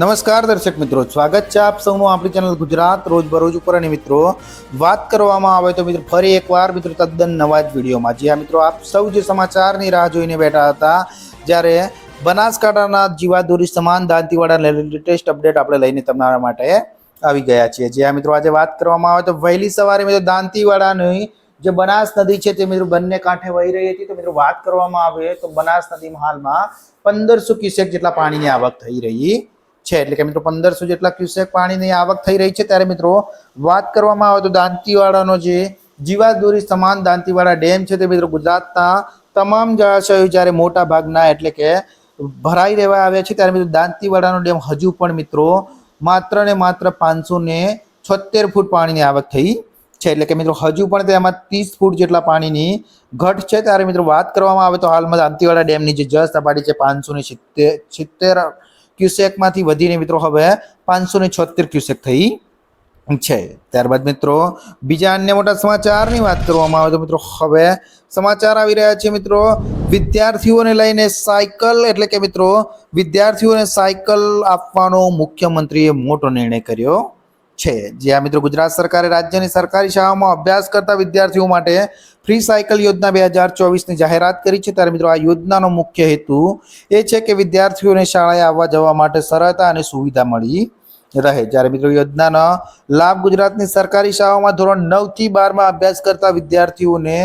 નમસ્કાર દર્શક મિત્રો, સ્વાગત છે આપ સૌનું આપણી ચેનલ ગુજરાત રોજબરોજ ઉપર. અને મિત્રો વાત કરવામાં આવે તો મિત્રો ફરી એકવાર મિત્રો તદ્દન નવા જ વિડીયોમાં. જ્યાં મિત્રો આપ સૌ જે સમાચારની રાહ જોઈને બેઠા હતા, જ્યારે બનાસકાંઠાના જીવાદોરી સમાન દાંતીવાડા લેટેસ્ટ અપડેટ આપણે લઈને તમારા માટે આવી ગયા છીએ. જ્યાં મિત્રો આજે વાત કરવામાં આવે તો વહેલી સવારે મિત્રો દાંતીવાડાની જે બનાસ નદી છે તે મિત્રો બંને કાંઠે વહી રહી હતી. તો મિત્રો વાત કરવામાં આવે તો બનાસ નદીમાં હાલમાં 1500 ક્યુસેક જેટલા પાણીની આવક થઈ રહી છે. એટલે કે મિત્રો 1500 જેટલા ક્યુસેક પાણીની આવક થઈ રહી છે. ત્યારે મિત્રો વાત કરવામાં આવે તો દાંતીવાડાનો જે જીવાદોરી સમાન દાંતીવાડા ડેમ છે તે મિત્રો ગુજરાતના તમામ જળાશયો જ્યારે મોટા ભાગના એટલે કે ભરાઈ રહેવા આવ્યા છે, ત્યારે મિત્રો દાંતીવાડાનો ડેમ હજુ પણ મિત્રો માત્ર ને માત્ર 576 ફૂટ પાણીની આવક થઈ છે. એટલે કે મિત્રો હજુ પણ તેમાં 30 ફૂટ જેટલા પાણીની ઘટ છે. ત્યારે મિત્રો વાત કરવામાં આવે તો હાલમાં દાંતીવાડા ડેમની જે જળ સપાટી છે 576 ક્યુસેકમાંથી વધીને મિત્રો હવે 576 ક્યુસેક થઈ છે. ત્યારબાદ મિત્રો બીજા અન્ય મોટા સમાચારની વાત કરવામાં આવે તો મિત્રો હવે સમાચાર આવી રહ્યા છે મિત્રો વિદ્યાર્થીઓને લઈને સાયકલ, એટલે કે મિત્રો વિદ્યાર્થીઓને સાયકલ આપવાનો મુખ્યમંત્રીએ મોટો નિર્ણય કર્યો છે. જ્યાં મિત્રો ગુજરાત સરકારે રાજ્યની સરકારી શાળાઓમાં અભ્યાસ કરતા વિદ્યાર્થીઓ માટે ફ્રી સાયકલ યોજના 2024ની જાહેરાત કરી છે. ત્યારે મિત્રો આ યોજનાનો મુખ્ય હેતુ એ છે કે વિદ્યાર્થીઓને શાળાએ આવવા જવા માટે સરળતા અને સુવિધા મળી રહે. જ્યારે મિત્રો યોજનાનો લાભ ગુજરાતની સરકારી શાળાઓમાં ધોરણ 9 થી 12માં અભ્યાસ કરતા વિદ્યાર્થીઓને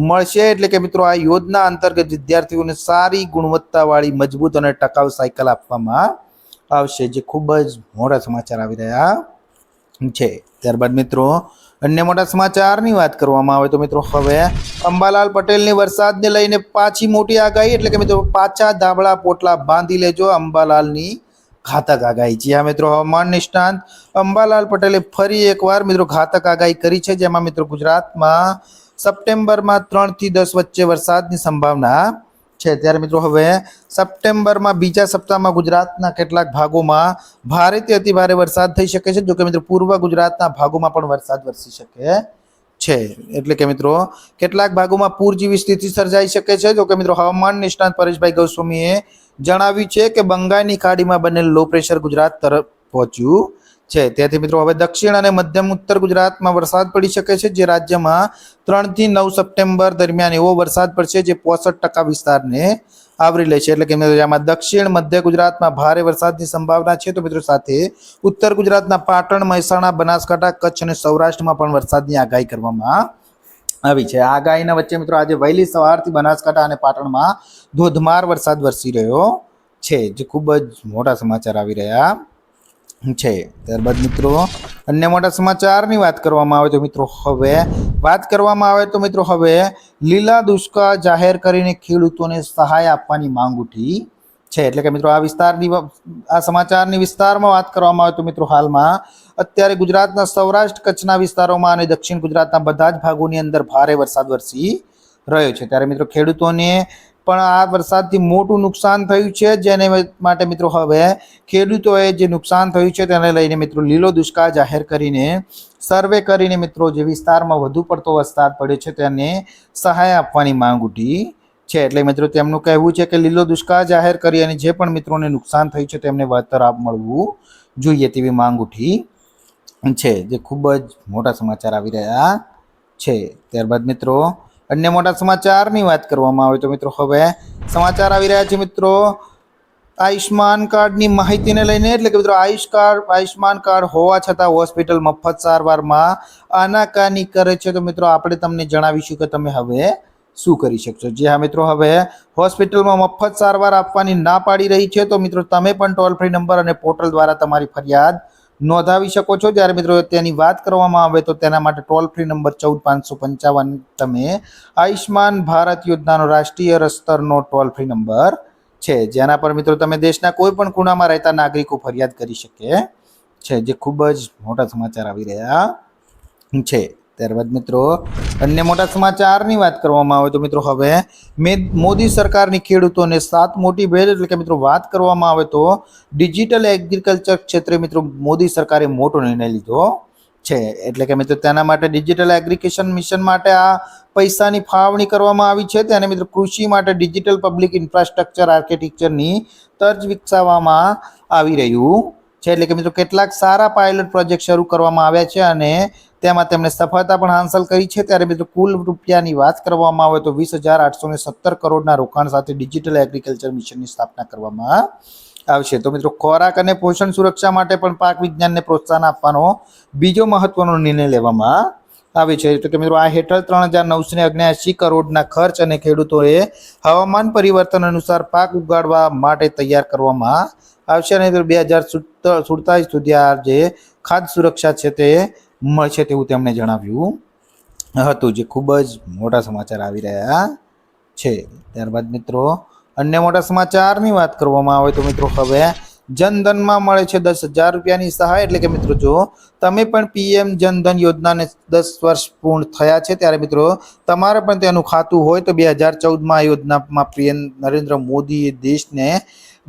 મળશે. એટલે કે મિત્રો આ યોજના અંતર્ગત વિદ્યાર્થીઓને સારી ગુણવત્તાવાળી મજબૂત અને ટકાઉ સાયકલ આપવામાં આવશે, જે ખૂબ જ મોટા સમાચાર આવી રહ્યા છે. ત્યારબાદ મિત્રો અન્ય મોટા સમાચારની વાત કરવામાં આવે તો મિત્રો હવે અંબાલાલ પટેલની વરસાદને લઈને પાછી મોટી આગાહી. એટલે કે મિત્રો પાછા ધાબળા પોટલા બાંધી લેજો, અંબાલાલની ઘાતક આગાહી. જી હા મિત્રો, હવામાન નિષ્ણાંત અંબાલાલ પટેલે ફરી એકવાર મિત્રો ઘાતક આગાહી કરી છે. જેમાં મિત્રો ગુજરાતમાં સપ્ટેમ્બરમાં 3 થી 10 વચ્ચે વરસાદની સંભાવના છે. ત્યારે મિત્રો હવે સપ્ટેમ્બરમાં બીજા સપ્તાહમાં ગુજરાતના કેટલાક ભાગોમાં ભારેથી અતિભારે વરસાદ થઈ શકે છે. જોકે મિત્રો પૂર્વ ગુજરાતના ભાગોમાં પણ વરસાદ વરસી શકે છે. એટલે કે મિત્રો કેટલાક ભાગોમાં પૂર જેવી સ્થિતિ સર્જાઈ શકે છે. જોકે મિત્રો હવામાન નિષ્ણાંત પરેશભાઈ ગોસ્વામીએ જણાવ્યું છે કે બંગાળની ખાડીમાં બનેલ લો પ્રેશર ગુજરાત તરફ પહોંચ્યું છે. તેથી મિત્રો હવે દક્ષિણ અને મધ્યમ ઉત્તર ગુજરાતમાં વરસાદ પડી શકે છે. જે રાજ્યમાં 3 થી 9 સપ્ટેમ્બર દરમિયાન એવો વરસાદ પડશે જે 65% વિસ્તારને આવરી લે છે. એટલે કે મિત્રો જેમાં દક્ષિણ મધ્ય ગુજરાતમાં ભારે વરસાદની સંભાવના છે. તો મિત્રો સાથે ઉત્તર ગુજરાતના પાટણ, મહેસાણા, બનાસકાંઠા, કચ્છ અને સૌરાષ્ટ્રમાં પણ વરસાદની આગાહી કરવામાં આવી છે. આગાહીના વચ્ચે મિત્રો આજે વહેલી સવારથી બનાસકાંઠા અને પાટણમાં ધોધમાર વરસાદ વરસી રહ્યો છે, જે ખૂબ જ મોટા સમાચાર આવી રહ્યા છે. ત્યારબાદ મિત્રો અન્ય મોટા સમાચારની વાત કરવામાં આવે તો મિત્રો હવે લીલા દુષ્કાળ જાહેર કરીને ખેડૂતોને સહાય આપવાની માંગ ઉઠી છે. એટલે કે મિત્રો આ સમાચારની વિસ્તારમાં વાત કરવામાં આવે તો મિત્રો હાલમાં અત્યારે ગુજરાતના સૌરાષ્ટ્ર, કચ્છના વિસ્તારોમાં અને દક્ષિણ ગુજરાતના બધા જ ભાગોની અંદર ભારે વરસાદ વરસી રહ્યો છે. ત્યારે મિત્રો ખેડૂતોને પણ આ વરસાદથી મોટું નુકસાન થયું છે. જેને માટે મિત્રો હવે ખેડૂતોએ જે નુકસાન થયું છે તેને લઈને મિત્રો લીલો દુષ્કાળ જાહેર કરીને સર્વે કરીને મિત્રો જે વિસ્તારમાં વધુ પડતો વરસાદ પડ્યો છે તેને સહાય આપવાની માંગ ઉઠી છે. એટલે મિત્રો તેમનું કહેવું છે કે લીલો દુષ્કાળ જાહેર કરી અને જે પણ મિત્રોને નુકસાન થયું છે તેમને વળતર મળવું જોઈએ તેવી માંગ ઉઠી છે, જે ખૂબ જ મોટા સમાચાર આવી રહ્યા છે. ત્યારબાદ મિત્રો અન્ય મોટા સમાચારની વાત કરવામાં આવે તો મિત્રો હવે સમાચાર આવી રહ્યા છે મિત્રો આયુષ્માન કાર્ડની માહિતીને લઈને. એટલે કે મિત્રો આયુષ્માન કાર્ડ હોવા છતાં હોસ્પિટલ મફત સારવારમાં આનાકાની કરે છે. તો મિત્રો આપણે તમને જણાવીશું કે તમે હવે શું કરી શકશો. જે હા મિત્રો હવે હોસ્પિટલમાં મફત સારવાર આપવાની ના પાડી રહી છે. તો મિત્રો તમે પણ ટોલ ફ્રી નંબર અને પોર્ટલ દ્વારા તમારી ફરિયાદ નોંધાવી શકો છો. જ્યારે મિત્રો તેની વાત કરવામાં આવે તો તેના માટે ટોલ ફ્રી નંબર 14555 તમે આયુષ્માન ભારત યોજનાનો રાષ્ટ્રીય સ્તરનો ટોલ ફ્રી નંબર છે, જેના પર મિત્રો તમે દેશના કોઈ પણ ખૂણામાં રહેતા નાગરિકો ફરિયાદ કરી શકે છે, જે ખૂબ જ મોટા સમાચાર આવી રહ્યા છે. ત્યારબાદ મિત્રો અન્ય મોટા સમાચારની વાત કરવામાં આવે તો મિત્રો હવે મોદી સરકારની ખેડૂતોને 7 મોટી ભેટ. એટલે કે મિત્રો વાત કરવામાં આવે તો ડિજિટલ એગ્રીકલ્ચર ક્ષેત્રે મિત્રો મોદી સરકારે મોટો નિર્ણય લીધો છે. એટલે કે મિત્રો તેના માટે ડિજિટલ એગ્રીકેશન મિશન માટે આ પૈસાની ફાળવણી કરવામાં આવી છે. તેને મિત્રો કૃષિ માટે ડિજિટલ પબ્લિક ઇન્ફ્રાસ્ટ્રક્ચર આર્કિટેક્ચરની તર્જ વિકસાવવામાં આવી રહ્યું છે. એટલે કે મિત્રો કેટલાક સારા પાયલોટ પ્રોજેક્ટ શરૂ કરવામાં આવ્યા છે અને તેમાં તેમણે સફળતા પણ હાંસલ કરી છે. ત્યારે મિત્રો કુલ રૂપિયાની વાત કરવામાં આવે તો 20,817 કરોડના રોકાણ સાથે ડિજિટલ એગ્રીકલ્ચર મિશનની સ્થાપના કરવામાં આવશે. તો મિત્રો ખોરાક અને પોષણ સુરક્ષા માટે પણ પાક વિજ્ઞાનને પ્રોત્સાહન આપવાનો બીજો મહત્વનો નિર્ણય લેવામાં આવે છે. તો કે મિત્રો આ હેઠળ 3,979 કરોડના ખર્ચ અને ખેડૂતોએ હવામાન પરિવર્તન અનુસાર પાક ઉગાડવા માટે તૈયાર કરવામાં આવશે અને 2047 સુધી આ જે ખાદ્ય સુરક્ષા છે તે મળશે તેવું તેમણે જણાવ્યું હતું, જે ખૂબ જ મોટા સમાચાર આવી રહ્યા છે. ત્યારબાદ મિત્રો અન્ય મોટા સમાચારની વાત કરવામાં આવે તો મિત્રો હવે જનધનમાં મળે છે 10,000 રૂપિયાની સહાય. એટલે કે મિત્રો જો તમે પણ પીએમ જનધન યોજનાને 10 વર્ષ પૂર્ણ થયા છે ત્યારે મિત્રો તમારે પણ તેનું ખાતું હોય તો 2014માં આ યોજનામાં પીએમ નરેન્દ્ર મોદીએ દેશને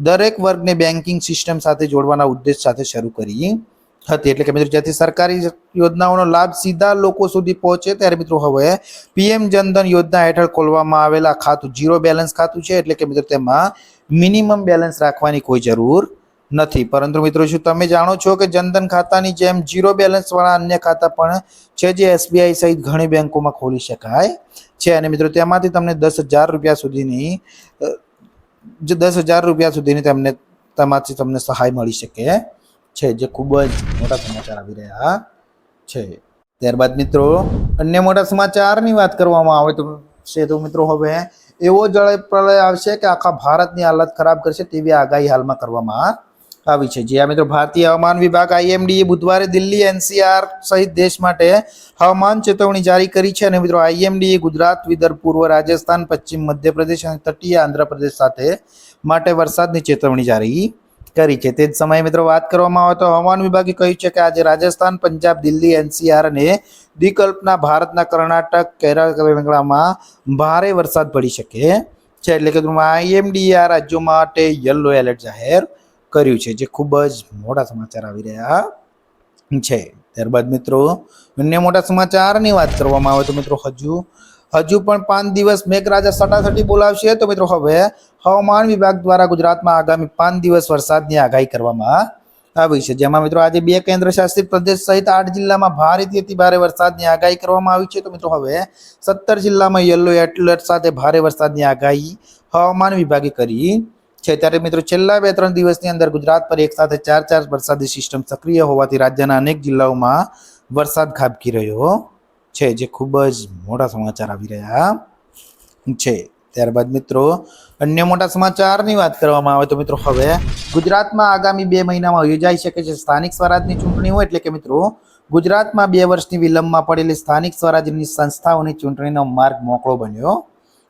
દરેક વર્ગને બેન્કિંગ સિસ્ટમ સાથે જોડવાના ઉદ્દેશ સાથે શરૂ કરી હતી. એટલે કે મિત્રો જેથી સરકારી યોજનાઓનો લાભ સીધા લોકો સુધી પહોંચે ત્યારે મિત્રો હવે પીએમ જનધન યોજના હેઠળ ખોલવામાં આવેલા ખાતું 0 બેલેન્સ ખાતું છે. એટલે કે મિત્રો તેમાં મિનિમમ બેલેન્સ રાખવાની કોઈ જરૂર નથી. પરંતુ મિત્રો શું તમે જાણો છો કે જનધન ખાતાની જેમ 0 બેલેન્સ વાળા અન્ય ખાતા પણ છે જે એસબીઆઈ સહિત ઘણી બેંકોમાં ખોલી શકાય છે અને મિત્રો તેમાંથી તમને 10,000 રૂપિયા સુધીની તેમને તેમાંથી તમને સહાય મળી શકે છે, જે ખૂબ જ મોટા સમાચાર આવી રહ્યા છે. ત્યારબાદ મિત્રો અન્ય મોટા સમાચારની વાત કરવામાં આવે તો મિત્રો હવે એવો જળ પ્રલય આવશે કે આખા ભારતની હાલત ખરાબ કરશે તેવી આગાહી હાલમાં કરવામાં આવી છે. જ્યાં મિત્રો ભારતીય હવામાન વિભાગ આઈએમડીએ બુધવારે દિલ્હી, એનસીઆર સહિત દેશ માટે હવામાન ચેતવણી જારી કરી છે અને મિત્રો આઈએમડીએ ગુજરાત, વિદર્ભ, પૂર્વ રાજસ્થાન, પશ્ચિમ મધ્યપ્રદેશ અને તટીય આંધ્રપ્રદેશ સાથે માટે વરસાદની ચેતવણી જારી કરી છે. તે જ સમયે મિત્રો વાત કરવામાં આવે તો હવામાન વિભાગે કહ્યું છે કે આજે રાજસ્થાન, પંજાબ, દિલ્હી, એનસીઆર અને દ્વીપકલ્પના ભારતના કર્ણાટક, કેરળ, તેલંગાણામાં ભારે વરસાદ પડી શકે છે. એટલે કે આઈએમડીએ આ રાજ્યો માટે યલો એલર્ટ જાહેર કર્યું છે, જે ખૂબ જ મોટા સમાચાર આવી રહ્યા છે. ત્યારબાદ મિત્રો અન્ય મોટા સમાચારની વાત કરવામાં આવે તો મિત્રો હજુ પણ 5 દિવસ મેઘરાજા સટાસટી બોલાવશે. તો મિત્રો હવે હવામાન વિભાગ દ્વારા ગુજરાતમાં આગામી 5 દિવસ વરસાદની આગાહી કરવામાં આવી છે, જેમાં મિત્રો આજે 2 કેન્દ્ર શાસિત પ્રદેશ સહિત 8 જિલ્લામાં ભારેથી અતિ ભારે વરસાદની આગાહી કરવામાં આવી છે. તો મિત્રો હવે 17 જિલ્લામાં યલો એલર્ટ સાથે ભારે વરસાદની આગાહી હવામાન વિભાગે કરી છે. ત્યારે મિત્રો છેલ્લા 2-3 દિવસની અંદર ગુજરાત પર એક સાથે 4 વરસાદી સિસ્ટમ સક્રિય હોવાથી રાજ્યના અનેક જિલ્લાઓમાં વરસાદ ખાબકી રહ્યો છે, જે ખૂબ જ મોટા સમાચાર આવી રહ્યા છે. ત્યારબાદ મિત્રો અન્ય મોટા સમાચારની વાત કરવામાં આવે તો મિત્રો હવે ગુજરાતમાં આગામી 2 મહિનામાં યોજાઈ શકે છે સ્થાનિક સ્વરાજની ચૂંટણીઓ. એટલે કે મિત્રો ગુજરાતમાં 2 વર્ષની વિલંબમાં પડેલી સ્થાનિક સ્વરાજની સંસ્થાઓની ચૂંટણીનો માર્ગ મોકળો બન્યો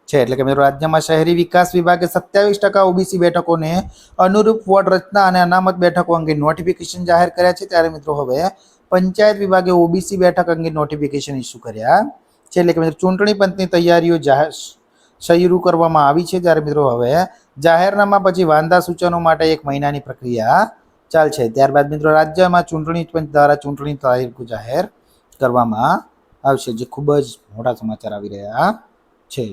છે. એટલે કે મિત્રો રાજ્યમાં શહેરી વિકાસ વિભાગે 27% ઓબીસી બેઠકોને અનુરૂપ વોર્ડ રચના અને અનામત બેઠકો અંગે નોટિફિકેશન જાહેર કર્યા છે. ત્યારે મિત્રો હવે પંચાયત વિભાગે ઓબીસી બેઠક અંગે નોટિફિકેશન ઇસ્યુ કર્યા છે. એટલે કે મિત્રો ચૂંટણી પંચની તૈયારીઓ શરૂ કરવામાં આવી છે. જ્યારે મિત્રો હવે જાહેરનામા પછી વાંધા સૂચનો માટે 1 મહિનાની પ્રક્રિયા ચાલશે. ત્યારબાદ મિત્રો રાજ્યમાં ચૂંટણી પંચ દ્વારા ચૂંટણી તારીખો જાહેર કરવામાં આવશે, જે ખૂબ જ મોટા સમાચાર આવી રહ્યા છે.